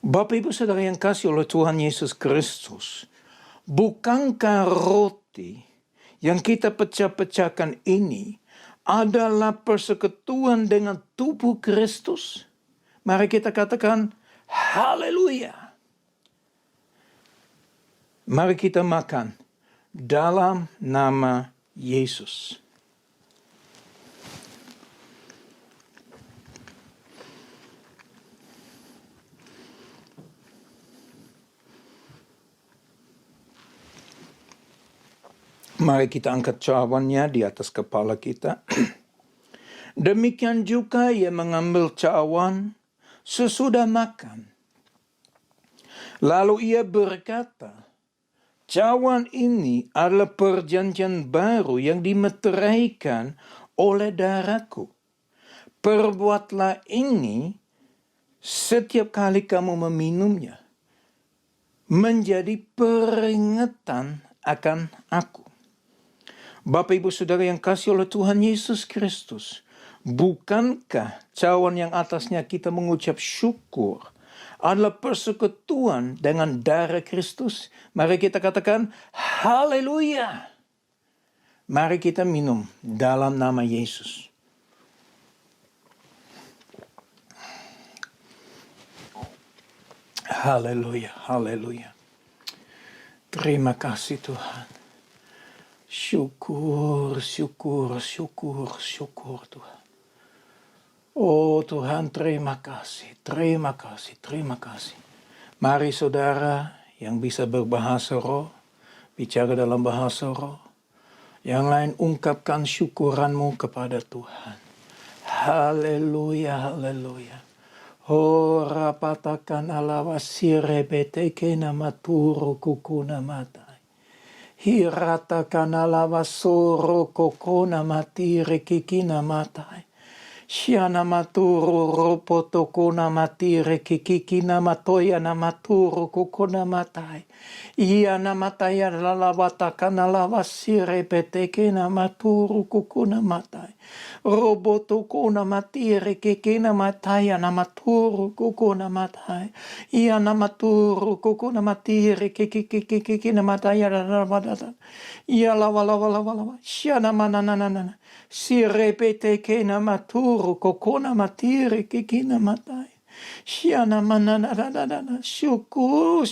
Bapak Ibu Saudara yang kasih oleh Tuhan Yesus Kristus, bukankah roti yang kita pecah-pecahkan ini adalah persekutuan dengan tubuh Kristus? Mari kita katakan, haleluya. Mari kita makan dalam nama Yesus. Mari kita angkat cawannya di atas kepala kita. Demikian juga ia mengambil cawan sesudah makan. Lalu ia berkata, cawan ini adalah perjanjian baru yang dimeteraikan oleh darahku. Perbuatlah ini setiap kali kamu meminumnya, menjadi peringatan akan aku. Bapak Ibu Saudara yang kasih oleh Tuhan Yesus Kristus, bukankah cawan yang atasnya kita mengucap syukur adalah persekutuan dengan darah Kristus? Mari kita katakan haleluya. Mari kita minum dalam nama Yesus. Haleluya, haleluya. Terima kasih Tuhan. Syukur, syukur, syukur, syukur Tuhan. Oh Tuhan, terima kasih, terima kasih, terima kasih. Mari saudara yang bisa berbahasa roh, bicara dalam bahasa roh. Yang lain ungkapkan syukuranmu kepada Tuhan. Haleluya, haleluya. Oh rapatakan alawasire beteke namaturu kukuna mata. Hirata kanalawa soro kokona matire kikina matai. Shiana maturu ropoto kona matire kikina matoya na maturu kokona matai. Iana mataya lalawata kanalawa sire peteke na maturu kokona matai. Roboto kona matire kikina mataya na maturu kokona matai. Iana maturu kokona matire kikina mataya lalawata. Ia lawa. Shiana mananana. Si repete che na maturu kokona matire kikina matai. Shiana mananana. Syukur.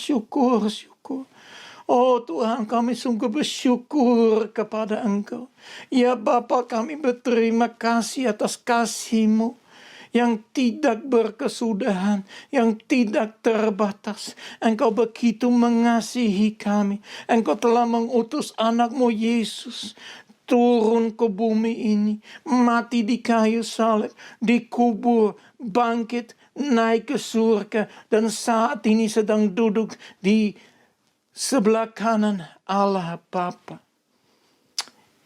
Oh Tuhan, kami sungguh bersyukur kepada Engkau. Ya Bapa, kami berterima kasih atas kasih-Mu yang tidak berkesudahan, yang tidak terbatas. Engkau begitu mengasihi kami. Engkau telah mengutus anak-Mu Yesus turun ke bumi ini, mati di kayu salib, dikubur, bangkit, naik ke surga, dan saat ini sedang duduk di sebelah kanan Allah Bapa.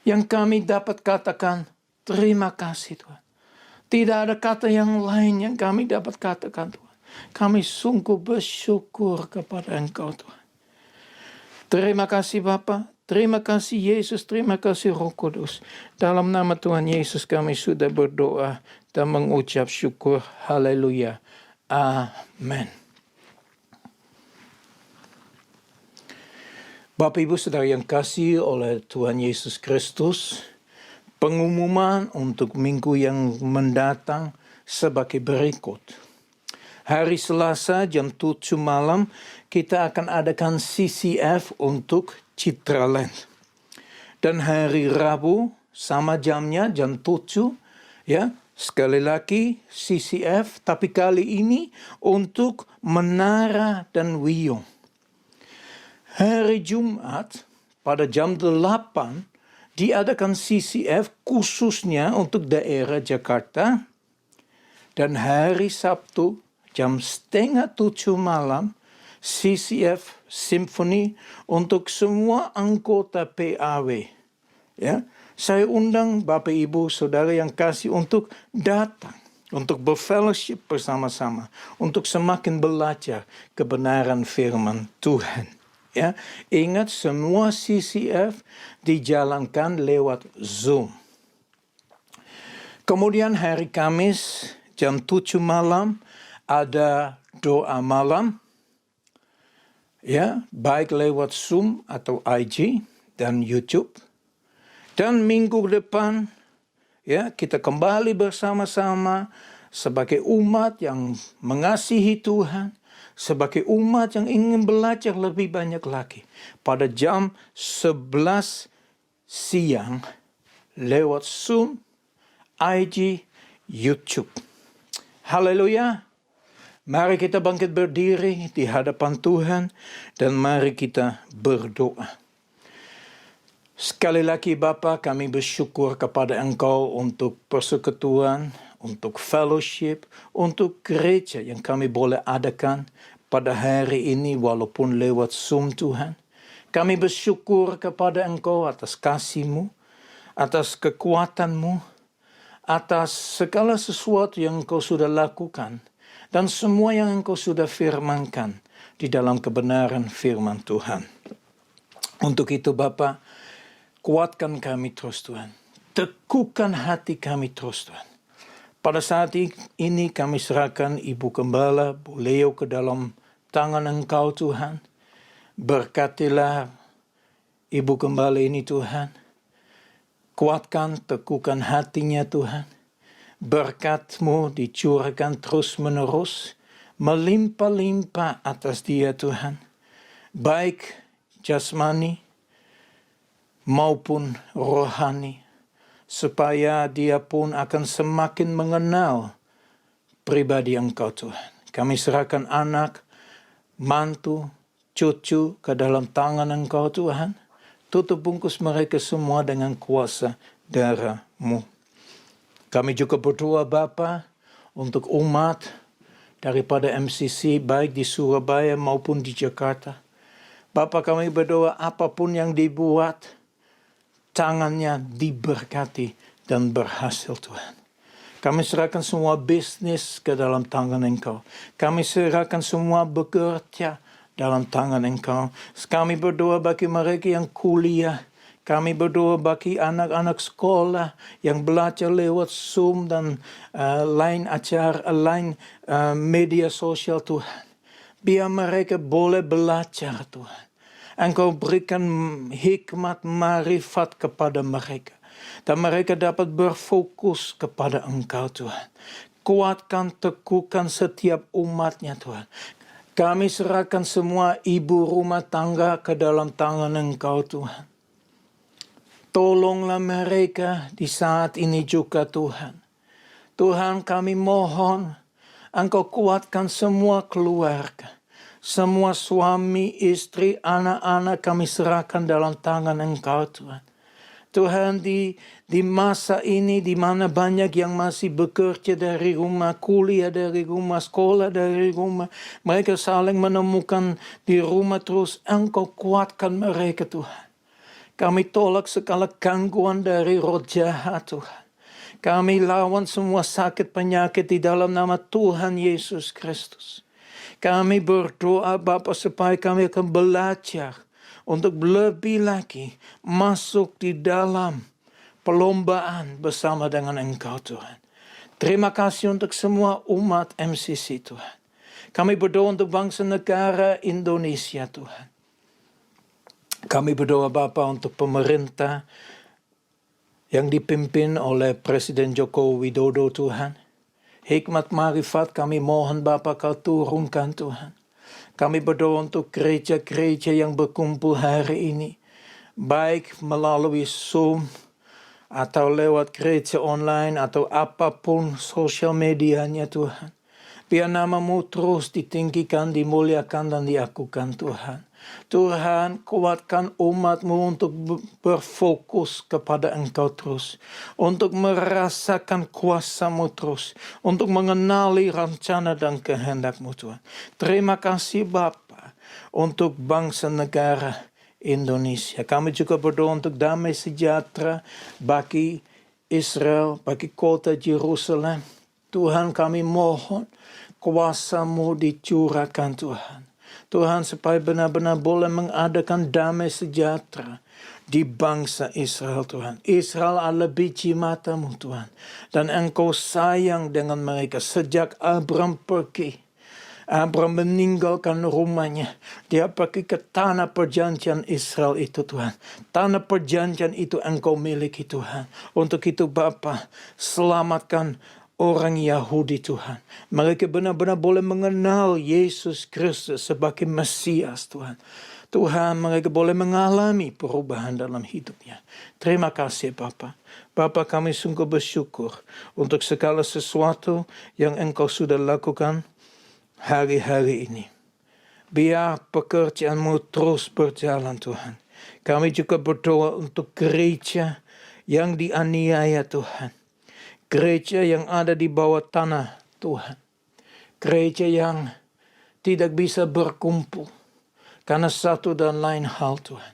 Yang kami dapat katakan, terima kasih Tuhan. Tidak ada kata yang lain yang kami dapat katakan Tuhan. Kami sungguh bersyukur kepada Engkau Tuhan. Terima kasih Bapa. Terima kasih Yesus, terima kasih Roh Kudus. Dalam nama Tuhan Yesus kami sudah berdoa dan mengucap syukur. Haleluya. Amin. Bapak Ibu Saudara yang kasih oleh Tuhan Yesus Kristus, pengumuman untuk minggu yang mendatang sebagai berikut. Hari Selasa jam 7 malam kita akan adakan CCF untuk Citraland. Dan hari Rabu sama jamnya jam 7 ya. Sekali lagi CCF tapi kali ini untuk Menara dan Wiyung. Hari Jumat pada jam 8 diadakan CCF khususnya untuk daerah Jakarta. Dan hari Sabtu jam 6:30 malam, CCF Simfoni untuk semua anggota PAW. Ya, saya undang Bapak Ibu Saudara yang kasih untuk datang, untuk berfellowship bersama-sama, untuk semakin belajar kebenaran firman Tuhan. Ya, ingat semua CCF dijalankan lewat Zoom. Kemudian hari Kamis jam 7 malam ada doa malam, ya, baik lewat Zoom atau IG dan YouTube. Dan minggu depan, ya, kita kembali bersama-sama sebagai umat yang mengasihi Tuhan, sebagai umat yang ingin belajar lebih banyak lagi. Pada jam 11 siang lewat Zoom, IG, YouTube. Haleluya. Mari kita bangkit berdiri di hadapan Tuhan dan mari kita berdoa. Sekali lagi Bapa, kami bersyukur kepada Engkau untuk persekutuan, untuk fellowship, untuk gereja yang kami boleh adakan pada hari ini walaupun lewat Zoom Tuhan. Kami bersyukur kepada Engkau atas kasih-Mu, atas kekuatan-Mu, atas segala sesuatu yang Engkau sudah lakukan. Dan semua yang Engkau sudah firmankan di dalam kebenaran firman Tuhan. Untuk itu Bapa, kuatkan kami terus Tuhan. Teguhkan hati kami terus Tuhan. Pada saat ini kami serahkan Ibu Gembala, Bu Leo ke dalam tangan Engkau Tuhan. Berkatilah Ibu Gembala ini Tuhan. Kuatkan, teguhkan hatinya Tuhan. Berkat-Mu dicurahkan terus-menerus, melimpah-limpah atas dia Tuhan, baik jasmani maupun rohani, supaya dia pun akan semakin mengenal pribadi Engkau Tuhan. Kami serahkan anak, mantu, cucu ke dalam tangan Engkau Tuhan, tutup bungkus mereka semua dengan kuasa darah-Mu. Kami juga berdoa Bapa untuk umat daripada MCC baik di Surabaya maupun di Jakarta. Bapa kami berdoa apapun yang dibuat, tangannya diberkati dan berhasil Tuhan. Kami serahkan semua bisnis ke dalam tangan Engkau. Kami serahkan semua bekerja dalam tangan Engkau. Kami berdoa bagi mereka yang kuliah. Kami berdoa bagi anak-anak sekolah yang belajar lewat Zoom dan lain acara, lain media sosial Tuhan. Biar mereka boleh belajar Tuhan. Engkau berikan hikmat marifat kepada mereka. Dan mereka dapat berfokus kepada Engkau Tuhan. Kuatkan, teguhkan setiap umatnya Tuhan. Kami serahkan semua ibu rumah tangga ke dalam tangan Engkau Tuhan. Tolonglah mereka di saat ini juga Tuhan. Tuhan kami mohon Engkau kuatkan semua keluarga. Semua suami, istri, anak-anak kami serahkan dalam tangan Engkau Tuhan. Tuhan di masa ini di mana banyak yang masih bekerja dari rumah, kuliah dari rumah, sekolah dari rumah. Mereka saling menemukan di rumah terus. Engkau kuatkan mereka Tuhan. Kami tolak segala gangguan dari roh jahat Tuhan. Kami lawan semua sakit penyakit di dalam nama Tuhan Yesus Kristus. Kami berdoa Bapa supaya kami akan belajar untuk lebih lagi masuk di dalam perlombaan bersama dengan Engkau Tuhan. Terima kasih untuk semua umat MCC Tuhan. Kami berdoa untuk bangsa negara Indonesia Tuhan. Kami berdoa Bapa untuk pemerintah yang dipimpin oleh Presiden Joko Widodo Tuhan. hikmat marifat kami mohon Bapa Kau turunkan Tuhan. Kami berdoa untuk gereja-gereja yang berkumpul hari ini, baik melalui Zoom atau lewat gereja online atau apapun sosial medianya Tuhan. Biar nama-Mu terus ditinggikan, dimuliakan dan diakukan Tuhan. Tuhan, kuatkan umat-Mu untuk berfokus kepada Engkau terus. Untuk merasakan kuasa-Mu terus. Untuk mengenali rencana dan kehendak-Mu Tuhan. Terima kasih Bapa untuk bangsa negara Indonesia. Kami juga berdoa untuk damai sejahtera bagi Israel, bagi kota Yerusalem. Tuhan, kami mohon kuasa-Mu dicurahkan Tuhan. Tuhan, supaya benar-benar boleh mengadakan damai sejahtera di bangsa Israel Tuhan. Israel adalah biji mata-Mu Tuhan. Dan Engkau sayang dengan mereka sejak Abraham pergi. Abraham meninggalkan rumahnya. Dia pergi ke tanah perjanjian Israel itu Tuhan. Tanah perjanjian itu Engkau miliki Tuhan. Untuk itu Bapa, selamatkan orang Yahudi Tuhan. Mereka benar-benar boleh mengenal Yesus Kristus sebagai Mesias Tuhan. Tuhan, mereka boleh mengalami perubahan dalam hidupnya. Terima kasih Bapa. Bapa, kami sungguh bersyukur untuk segala sesuatu yang Engkau sudah lakukan hari-hari ini. Biar pekerjaan-Mu terus berjalan Tuhan. Kami juga berdoa untuk gereja yang dianiaya Tuhan. Gereja yang ada di bawah tanah Tuhan. Gereja yang tidak bisa berkumpul karena satu dan lain hal Tuhan.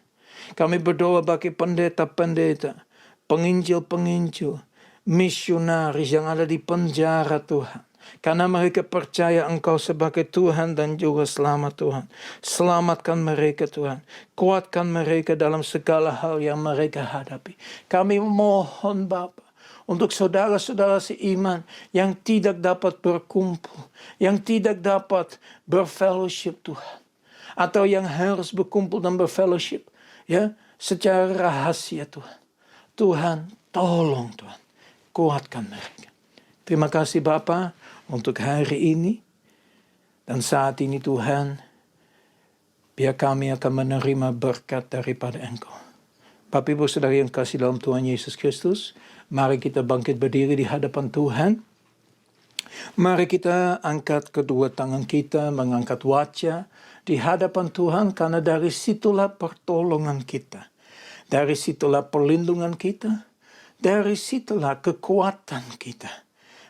Kami berdoa bagi pendeta-pendeta, penginjil-penginjil, misionaris yang ada di penjara Tuhan. Karena mereka percaya Engkau sebagai Tuhan dan juga selamat Tuhan. Selamatkan mereka Tuhan. Kuatkan mereka dalam segala hal yang mereka hadapi. Kami mohon Bapa, untuk saudara-saudara seiman yang tidak dapat berkumpul, yang tidak dapat berfellowship Tuhan, atau yang harus berkumpul dan berfellowship ya secara rahasia Tuhan. Tuhan, tolong Tuhan, kuatkan mereka. Terima kasih Bapa untuk hari ini dan saat ini Tuhan, biar kami akan menerima berkat daripada Engkau. Bapak Ibu Saudara yang kasih dalam Tuhan Yesus Kristus, mari kita bangkit berdiri di hadapan Tuhan. Mari kita angkat kedua tangan kita, mengangkat wajah di hadapan Tuhan, karena dari situlah pertolongan kita. Dari situlah perlindungan kita. Dari situlah kekuatan kita.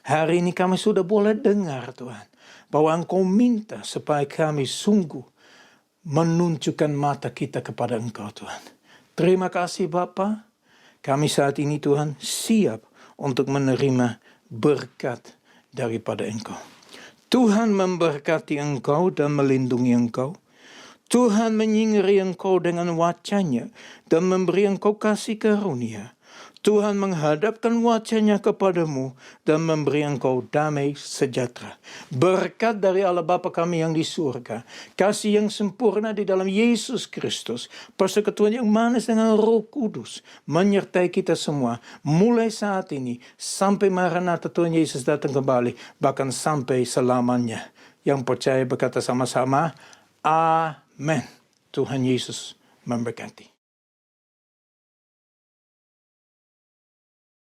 Hari ini kami sudah boleh dengar Tuhan, bahwa Engkau minta supaya kami sungguh menunjukkan mata kita kepada Engkau Tuhan. Terima kasih Bapa. Kami saat ini Tuhan siap untuk menerima berkat daripada Engkau. Tuhan memberkati Engkau dan melindungi Engkau. Tuhan menyingiri Engkau dengan wajah-Nya dan memberi Engkau kasih karunia. Tuhan menghadapkan wajah-Nya kepadamu dan memberi engkau damai sejahtera. Berkat dari Allah Bapa kami yang di surga, kasih yang sempurna di dalam Yesus Kristus, persekutuan yang manis dengan Roh Kudus menyertai kita semua mulai saat ini sampai Maranatha Tuhan Yesus datang kembali, bahkan sampai selamanya. Yang percaya berkata sama-sama, Amin. Tuhan Yesus memberkati.